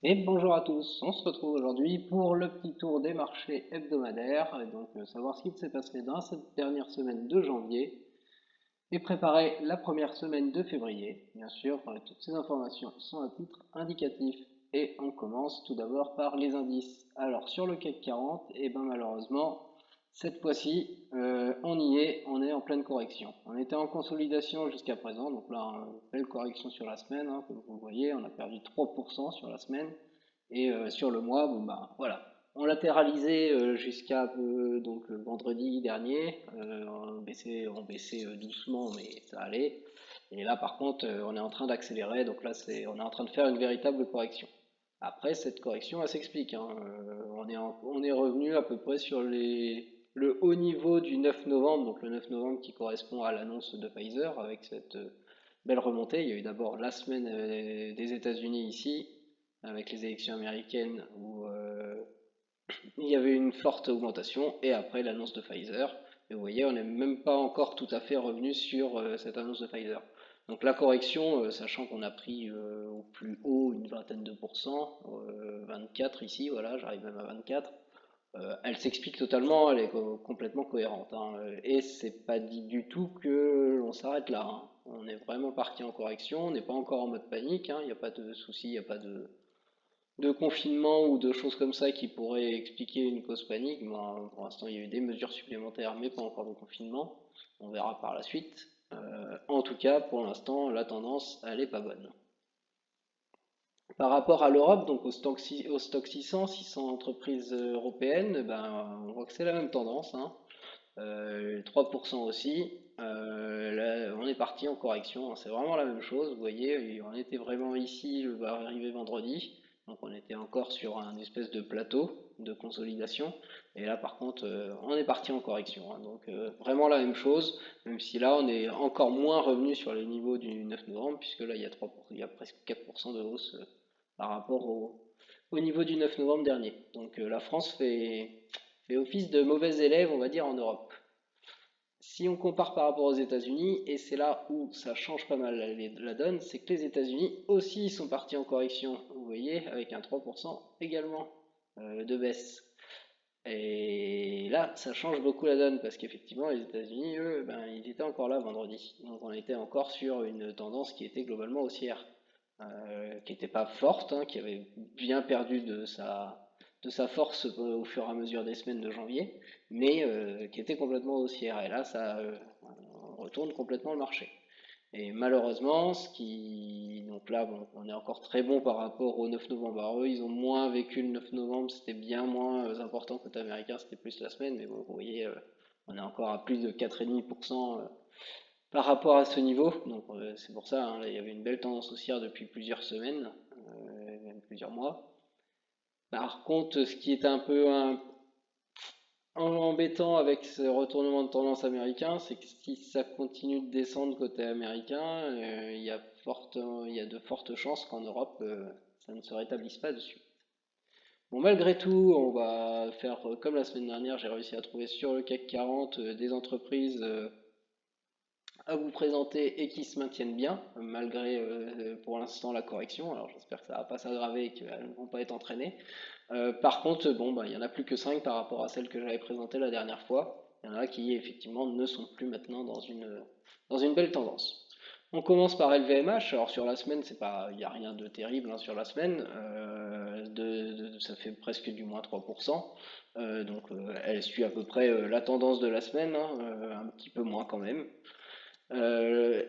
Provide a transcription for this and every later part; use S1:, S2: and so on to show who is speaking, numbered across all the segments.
S1: Et bonjour à tous, on se retrouve aujourd'hui pour le petit tour des marchés hebdomadaires, et donc savoir ce qui s'est passé dans cette dernière semaine de janvier et préparer la première semaine de février. Bien sûr, toutes ces informations sont à titre indicatif. Et on commence tout d'abord par les indices. Alors sur le CAC 40, et ben malheureusement, cette fois-ci, on y est, on est en pleine correction. On était en consolidation jusqu'à présent, donc là, une belle correction sur la semaine, hein, comme vous le voyez, on a perdu 3% sur la semaine. Et sur le mois, bon ben voilà, on latéralisait jusqu'à donc vendredi dernier. On baissait doucement, mais ça allait. Et là, par contre, on est en train d'accélérer. Donc là, on est en train de faire une véritable correction. Après, cette correction, elle s'explique, hein. On est revenu à peu près sur le haut niveau du 9 novembre, donc le 9 novembre qui correspond à l'annonce de Pfizer avec cette belle remontée. Il y a eu d'abord la semaine des États-Unis ici, avec les élections américaines où il y avait une forte augmentation, et après l'annonce de Pfizer. Et vous voyez, on n'est même pas encore tout à fait revenu sur cette annonce de Pfizer. Donc la correction, sachant qu'on a pris au plus haut une vingtaine de pourcents, 24 ici, voilà, j'arrive même à 24, elle s'explique totalement, elle est complètement cohérente, hein, et c'est pas dit du tout que l'on s'arrête là, hein. On est vraiment parti en correction, on n'est pas encore en mode panique, hein, il n'y a pas de souci, il n'y a pas de confinement ou de choses comme ça qui pourraient expliquer une cause panique. Bon, pour l'instant, il y a eu des mesures supplémentaires, mais pas encore de confinement. On verra par la suite. En tout cas, pour l'instant, la tendance, elle est pas bonne. Par rapport à l'Europe, donc au stock 600, 600 entreprises européennes, ben, on voit que c'est la même tendance, hein. 3% aussi. Là, on est parti en correction, hein. C'est vraiment la même chose. Vous voyez, on était vraiment ici, va arriver vendredi. Donc on était encore sur un espèce de plateau de consolidation. Et là, par contre, on est parti en correction, hein. Donc vraiment la même chose, même si là, on est encore moins revenu sur les niveaux du 9 novembre, puisque là, il y a presque 4% de hausse par rapport au niveau du 9 novembre dernier. Donc la France fait office de mauvais élève, on va dire, en Europe. Si on compare par rapport aux États-Unis, et c'est là où ça change pas mal la donne, c'est que les États-Unis aussi sont partis en correction, vous voyez, avec un 3% également de baisse. Et là, ça change beaucoup la donne, parce qu'effectivement, les États-Unis, eux, ben, ils étaient encore là vendredi. Donc on était encore sur une tendance qui était globalement haussière, qui n'était pas forte, hein, qui avait bien perdu de sa force au fur et à mesure des semaines de janvier, mais qui était complètement haussière. Et là, ça retourne complètement le marché. Et malheureusement, donc là, bon, on est encore très bon par rapport au 9 novembre. Alors eux, ils ont moins vécu le 9 novembre, c'était bien moins important côté américain, c'était plus la semaine, mais bon, vous voyez, on est encore à plus de 4,5% par rapport à ce niveau. Donc c'est pour ça, hein, là, il y avait une belle tendance haussière depuis plusieurs semaines, même plusieurs mois. Par contre, ce qui est un peu embêtant avec ce retournement de tendance américain, c'est que si ça continue de descendre côté américain, il y a de fortes chances qu'en Europe, ça ne se rétablisse pas dessus. Bon, malgré tout, on va faire comme la semaine dernière, j'ai réussi à trouver sur le CAC 40 des entreprises à vous présenter et qui se maintiennent bien, malgré pour l'instant la correction. Alors j'espère que ça ne va pas s'aggraver et qu'elles ne vont pas être entraînées. Par contre, bon, bah, il n'y en a plus que 5 par rapport à celles que j'avais présentées la dernière fois. Il y en a qui effectivement ne sont plus maintenant dans une belle tendance. On commence par LVMH. Alors sur la semaine, c'est pas, il n'y a rien de terrible, hein, sur la semaine. Ça fait presque du moins 3%. Donc elle suit à peu près la tendance de la semaine, hein, un petit peu moins quand même.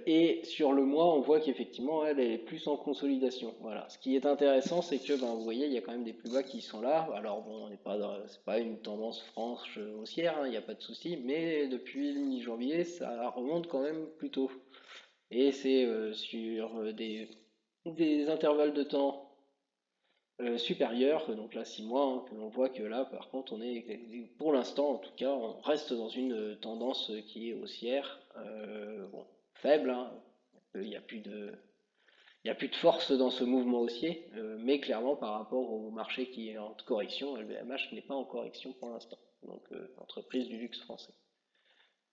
S1: Et sur le mois, on voit qu'effectivement, elle est plus en consolidation. Voilà. Ce qui est intéressant, c'est que, ben, vous voyez, il y a quand même des plus bas qui sont là. Alors bon, c'est pas une tendance franche haussière, hein, il n'y a pas de souci, mais depuis le mi-janvier, ça remonte quand même plutôt. Et c'est sur des intervalles de temps supérieurs, donc là 6 mois, hein, que l'on voit que là, par contre, pour l'instant, en tout cas, on reste dans une tendance qui est haussière, bon, faible, hein. Il n'y a plus il y a plus de force dans ce mouvement haussier, mais clairement par rapport au marché qui est en correction, LVMH n'est pas en correction pour l'instant, donc entreprise du luxe français.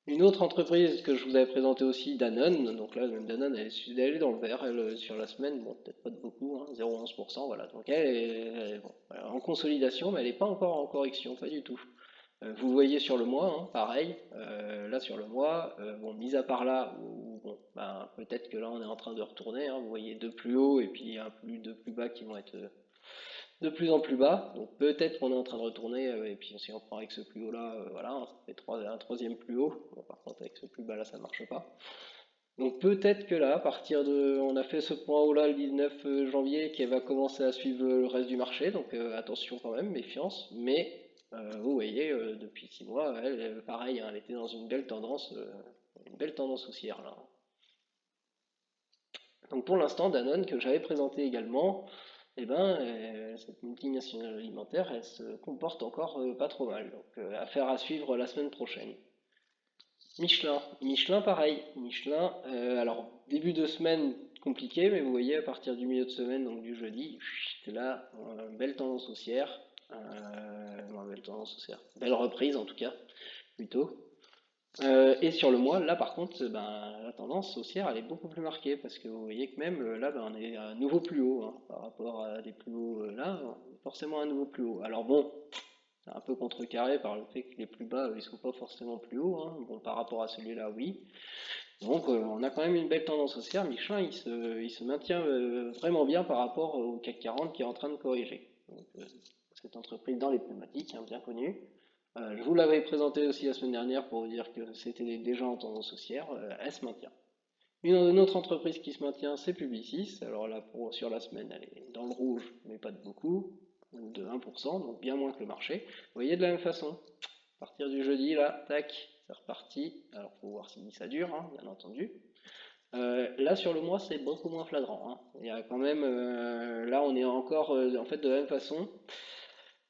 S1: Une autre entreprise que je vous avais présentée aussi, Danone. Donc là, même Danone, elle est dans le vert, elle, sur la semaine. Bon, peut-être pas de beaucoup, hein, 0,11%, voilà. Donc elle est, bon, voilà, en consolidation, mais elle n'est pas encore en correction, pas du tout. Vous voyez sur le mois, hein, pareil. Là sur le mois, bon, mis à part là, où, bon, ben, peut-être que là on est en train de retourner, hein, vous voyez deux plus hauts et puis deux plus bas qui vont être de plus en plus bas. Donc peut-être qu'on est en train de retourner, et puis si on prend avec ce plus haut là, voilà, hein, ça fait un troisième plus haut. Bon, par contre avec ce plus bas là ça marche pas. Donc peut-être que là, à partir de, on a fait ce point haut là le 19 janvier, qui va commencer à suivre le reste du marché, donc attention quand même, méfiance. Mais vous voyez, depuis 6 mois, pareil, hein, elle était dans une belle tendance haussière là. Donc pour l'instant, Danone, que j'avais présenté également, eh ben, cette multinationale alimentaire, elle se comporte encore pas trop mal. Donc affaire à suivre la semaine prochaine. Michelin pareil. Michelin, alors début de semaine compliqué, mais vous voyez à partir du milieu de semaine, donc du jeudi, c'est là, belle tendance haussière. Non, belle tendance haussière. Belle reprise en tout cas, plutôt. Et sur le mois, là par contre, ben, la tendance haussière elle est beaucoup plus marquée parce que vous voyez que même là ben, on est à un nouveau plus haut, hein, par rapport à des plus hauts là, on est forcément à un nouveau plus haut. Alors bon, c'est un peu contrecarré par le fait que les plus bas ils sont pas forcément plus hauts, hein. Bon, par rapport à celui-là, oui. Donc on a quand même une belle tendance haussière. Michelin il se maintient vraiment bien par rapport au CAC 40 qui est en train de corriger. Donc, cette entreprise dans les pneumatiques, hein, bien connue. Je vous l'avais présenté aussi la semaine dernière pour vous dire que c'était déjà en tendance haussière, elle se maintient. Une autre entreprise qui se maintient, c'est Publicis. Alors là, sur la semaine, elle est dans le rouge, mais pas de beaucoup, de 1%, donc bien moins que le marché. Vous voyez de la même façon, à partir du jeudi, là, tac, c'est reparti. Alors faut voir si ça dure, hein, bien entendu. Là sur le mois, c'est beaucoup moins flagrant, hein. Il y a quand même, là on est encore, en fait, de la même façon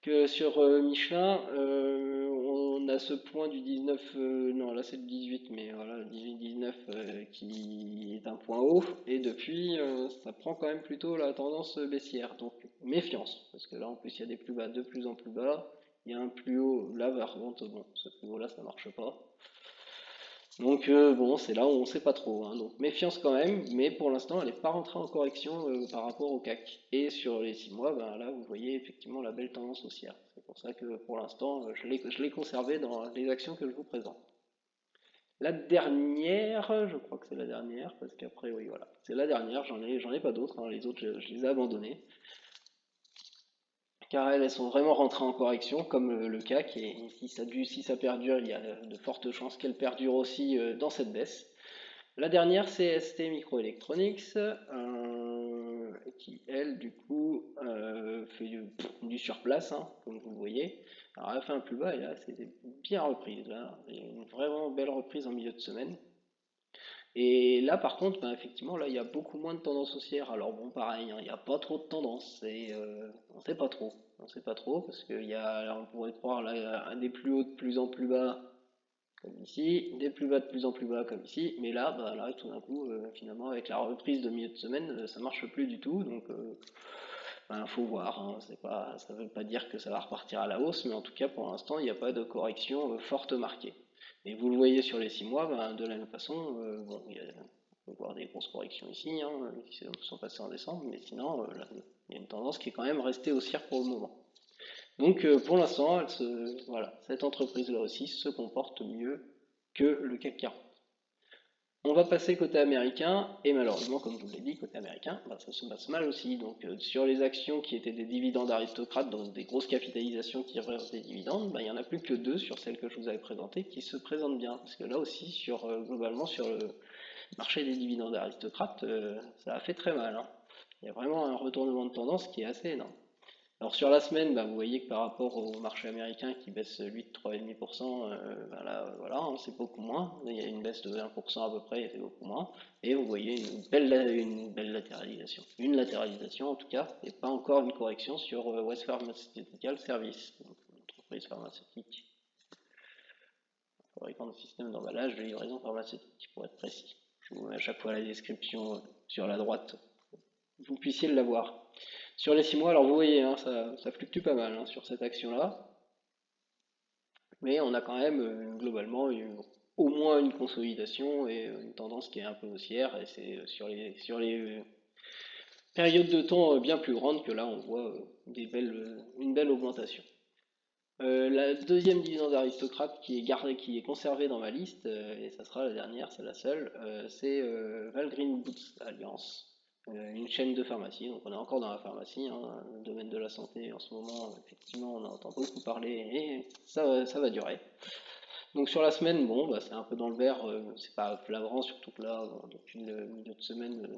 S1: que sur Michelin, on a ce point du 19, non là c'est le 18, mais voilà, le 18-19 qui est un point haut, et depuis ça prend quand même plutôt la tendance baissière, donc méfiance, parce que là en plus il y a des plus bas de plus en plus bas, il y a un plus haut, là par contre, bon, ce plus haut là ça marche pas. Donc bon, c'est là où on sait pas trop, hein. Donc méfiance quand même, mais pour l'instant elle n'est pas rentrée en correction par rapport au CAC. Et sur les 6 mois, ben, là vous voyez effectivement la belle tendance haussière. C'est pour ça que pour l'instant je l'ai conservé dans les actions que je vous présente. La dernière, je crois que c'est la dernière, parce qu'après oui voilà, c'est la dernière, j'en ai pas d'autres, hein. Les autres je les ai abandonnés. Car elles sont vraiment rentrées en correction, comme le CAC, et si ça perdure, il y a de fortes chances qu'elle perdure aussi dans cette baisse. La dernière, c'est ST Microelectronics, qui, elle, du coup, fait du surplace, hein, comme vous le voyez. Alors, elle a fait un plus bas, et là, c'était bien reprise, là. Il y a une vraiment belle reprise en milieu de semaine. Et là, par contre, bah, effectivement, là, il y a beaucoup moins de tendance haussière. Alors, bon, pareil, hein, il n'y a pas trop de tendance, on sait pas trop. On sait pas trop, parce qu'il y a, là, on pourrait croire, là, un des plus hauts de plus en plus bas, comme ici, des plus bas de plus en plus bas comme ici, mais là, bah, là tout d'un coup, finalement, avec la reprise de milieu de semaine, ça marche plus du tout, donc ben, faut voir, hein, c'est pas, ça veut pas dire que ça va repartir à la hausse, mais en tout cas pour l'instant, il n'y a pas de correction forte marquée. Et vous le voyez sur les 6 mois, ben, de la même façon, bon, on peut voir des grosses corrections ici, hein, qui sont passées en décembre, mais sinon, là, il y a une tendance qui est quand même restée haussière pour le moment. Donc pour l'instant, voilà, cette entreprise-là aussi se comporte mieux que le CAC 40. On va passer côté américain, et malheureusement, comme je vous l'ai dit, côté américain, bah, ça se passe mal aussi. Donc sur les actions qui étaient des dividendes aristocrates, donc des grosses capitalisations qui reversent des dividendes, bah, il n'y en a plus que deux sur celles que je vous avais présentées qui se présentent bien. Parce que là aussi, globalement, sur le marché des dividendes aristocrates, ça a fait très mal, hein. Il y a vraiment un retournement de tendance qui est assez énorme. Alors sur la semaine, bah, vous voyez que par rapport au marché américain qui baisse lui de 3,5%, bah là, voilà, hein, c'est beaucoup moins. Il y a une baisse de 1% à peu près, et c'est beaucoup moins. Et vous voyez une belle latéralisation. Une latéralisation en tout cas, et pas encore une correction sur West Pharmaceutical Service, donc une entreprise pharmaceutique, fabricant de systèmes d'emballage de livraison pharmaceutique pour être précis. Je vous mets à chaque fois la description sur la droite, vous puissiez l'avoir. Sur les 6 mois, alors vous voyez, hein, ça fluctue pas mal, hein, sur cette action-là, mais on a quand même globalement au moins une consolidation et une tendance qui est un peu haussière, et c'est sur les périodes de temps bien plus grandes que là on voit une belle augmentation. La deuxième dividende aristocrate qui est gardée, qui est conservée dans ma liste, et ça sera la dernière, c'est la seule, c'est Valgrind Boots Alliance, une chaîne de pharmacie. Donc on est encore dans la pharmacie, hein, le domaine de la santé en ce moment, effectivement on en entend beaucoup parler et ça va durer. Donc sur la semaine, bon, bah, c'est un peu dans le vert, c'est pas flagrant, surtout que là, depuis le milieu de semaine,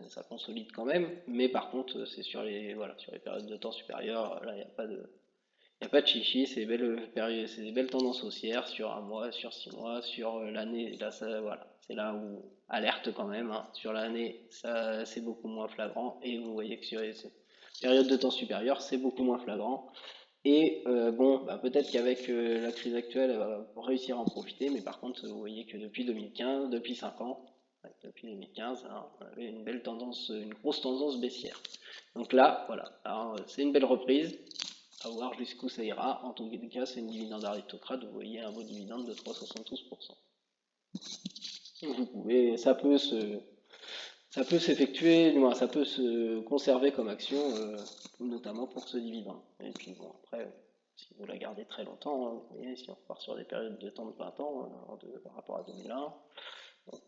S1: ça consolide quand même. Mais par contre, c'est sur les périodes de temps supérieures, là, il n'y a pas de chichi, c'est des belles périodes, c'est des belles tendances haussières sur un mois, sur 6 mois, sur l'année. Là, voilà, c'est là où alerte quand même, hein. Sur l'année, ça, c'est beaucoup moins flagrant. Et vous voyez que sur les périodes de temps supérieures, c'est beaucoup moins flagrant. Et bon, bah, peut-être qu'avec la crise actuelle, elle va réussir à en profiter, mais par contre, vous voyez que depuis 2015, depuis 5 ans, ouais, depuis 2015, hein, on avait une belle tendance, une grosse tendance baissière. Donc là, voilà, alors, c'est une belle reprise, à voir jusqu'où ça ira. En tout cas, c'est une dividende aristocrate, vous voyez un beau dividende de 3,72%. Vous pouvez, ça peut s'effectuer, du moins ça peut se conserver comme action, notamment pour ce dividende. Et puis bon, après, si vous la gardez très longtemps, hein, vous voyez, si on repart sur des périodes de temps de 20 ans, par rapport à 2001,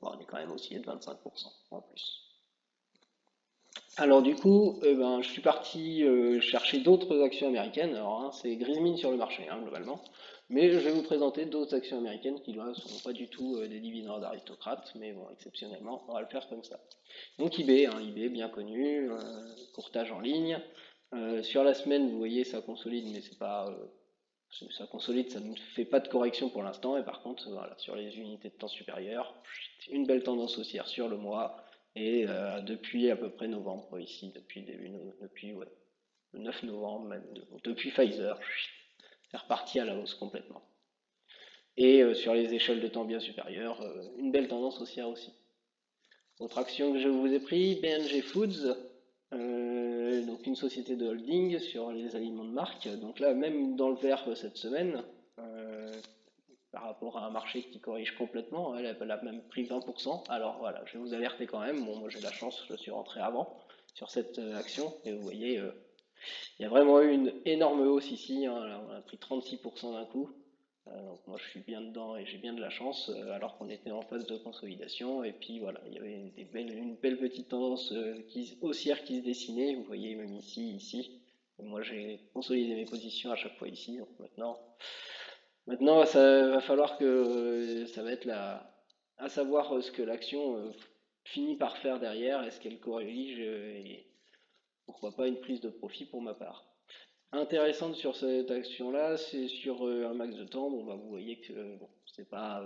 S1: on est quand même oscillé de 25% en plus. Alors du coup, ben, je suis parti chercher d'autres actions américaines. Alors hein, c'est grise mine sur le marché, hein, globalement. Mais je vais vous présenter d'autres actions américaines qui là sont pas du tout des dividendes aristocrates, mais bon, exceptionnellement, on va le faire comme ça. Donc eBay, hein, eBay bien connu, courtage en ligne. Sur la semaine, vous voyez, ça consolide, mais c'est pas, ça consolide, ça ne fait pas de correction pour l'instant. Et par contre, voilà, sur les unités de temps supérieures, une belle tendance haussière sur le mois. Et depuis à peu près novembre ici, depuis ouais, le 9 novembre, même, depuis Pfizer, c'est reparti à la hausse complètement. Et sur les échelles de temps bien supérieures, une belle tendance haussière aussi. Autre action que je vous ai pris, B&G Foods, donc une société de holding sur les aliments de marque. Donc là, même dans le vert cette semaine, euh, par rapport à un marché qui corrige complètement, elle a même pris 20%. Alors voilà, je vais vous alerter quand même. Bon, moi j'ai la chance, je suis rentré avant sur cette action. Et vous voyez, il y a vraiment eu une énorme hausse ici, hein. Là, on a pris 36% d'un coup. Donc moi je suis bien dedans et j'ai bien de la chance, alors qu'on était en phase de consolidation. Et puis voilà, il y avait une belle petite tendance haussière qui se dessinait. Vous voyez même ici. Et moi j'ai consolidé mes positions à chaque fois ici. Donc maintenant ça va falloir que ça va être à savoir ce que l'action finit par faire derrière. Est-ce qu'elle corrige et pourquoi pas une prise de profit pour ma part. Intéressante sur cette action-là, c'est sur un max de temps. Bon, bah, vous voyez que bon, c'est pas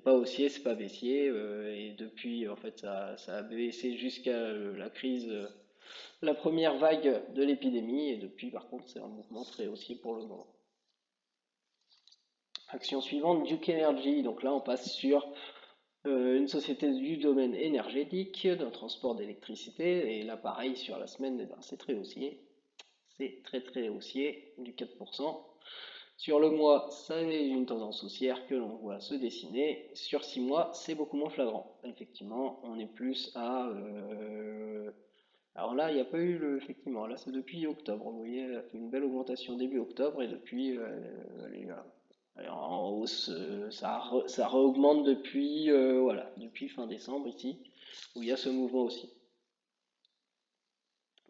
S1: haussier, c'est pas baissier, et depuis, en fait, ça a baissé jusqu'à la crise, la première vague de l'épidémie, et depuis, par contre, c'est un mouvement très haussier pour le moment. Action suivante, Duke Energy. Donc là, on passe sur une société du domaine énergétique, de transport d'électricité, et là, pareil, sur la semaine, eh ben, c'est très haussier. C'est très très haussier, du 4%. Sur le mois, ça est une tendance haussière que l'on voit se dessiner. Sur 6 mois, c'est beaucoup moins flagrant. Effectivement, on est plus à... Alors là, il n'y a pas eu le... Effectivement, là c'est depuis octobre. Vous voyez, elle a fait une belle augmentation début octobre et depuis, elle est en hausse. Ça réaugmente depuis, voilà, depuis fin décembre ici, où il y a ce mouvement aussi.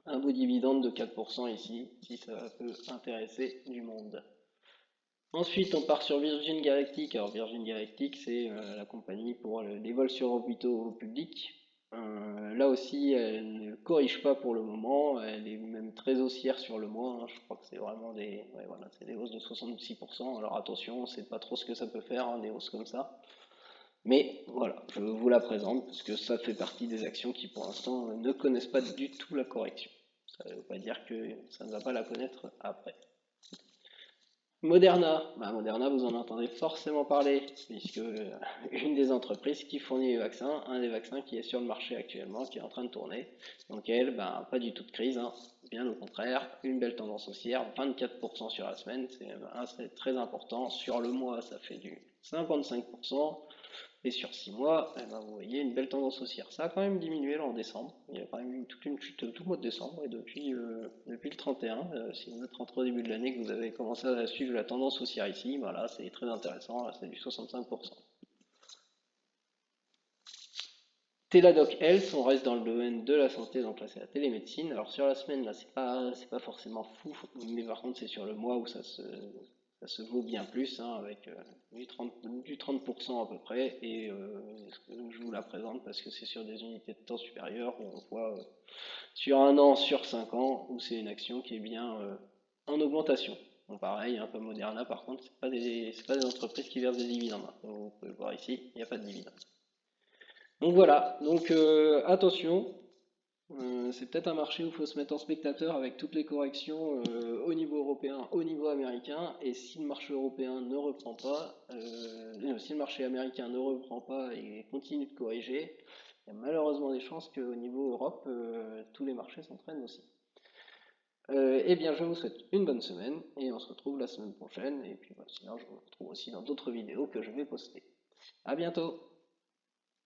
S1: Un beau dividende de 4% ici, si ça peut intéresser du monde. Ensuite, on part sur Virgin Galactic. Alors, Virgin Galactic, c'est la compagnie pour les vols sur orbitaux publics. Là aussi, elle ne corrige pas pour le moment. Elle est même très haussière sur le mois, hein. Je crois que c'est vraiment ouais, voilà, c'est des hausses de 66%. Alors attention, on ne sait pas trop ce que ça peut faire, hein, des hausses comme ça. Mais voilà, je vous la présente parce que ça fait partie des actions qui, pour l'instant, ne connaissent pas du tout la correction. Ça ne veut pas dire que ça ne va pas la connaître après. Moderna, bah, Moderna, vous en entendez forcément parler, puisque une des entreprises qui fournit les vaccins, un des vaccins qui est sur le marché actuellement, qui est en train de tourner. Donc elle, bah, pas du tout de crise, hein. Bien au contraire, une belle tendance haussière, 24% sur la semaine, c'est très important. Sur le mois, ça fait du 55%. Et sur 6 mois, eh ben, vous voyez une belle tendance haussière. Ça a quand même diminué là en décembre. Il y a quand même eu toute une chute tout le mois de décembre. Et depuis le 31, si vous êtes rentré au début de l'année, que vous avez commencé à suivre la tendance haussière ici, voilà, c'est très intéressant. Là, c'est du 65%. Teladoc Health, on reste dans le domaine de la santé, donc là c'est la télémédecine. Alors sur la semaine, là c'est pas forcément fou, mais par contre c'est sur le mois où ça se vaut bien plus, hein, avec du 30% à peu près. Et je vous la présente parce que c'est sur des unités de temps supérieures où on voit sur un an, sur 5 ans, où c'est une action qui est bien en augmentation. Bon, pareil, un peu Moderna par contre, c'est pas des entreprises qui versent des dividendes, hein. Vous pouvez le voir ici, il n'y a pas de dividendes. Donc voilà, donc attention, c'est peut-être un marché où il faut se mettre en spectateur avec toutes les corrections au niveau européen, au niveau américain, et si le marché européen ne reprend pas, si le marché américain ne reprend pas et continue de corriger, il y a malheureusement des chances qu'au niveau Europe, tous les marchés s'entraînent aussi. Eh bien, je vous souhaite une bonne semaine et on se retrouve la semaine prochaine. Et puis, sinon, je vous retrouve aussi dans d'autres vidéos que je vais poster. À bientôt!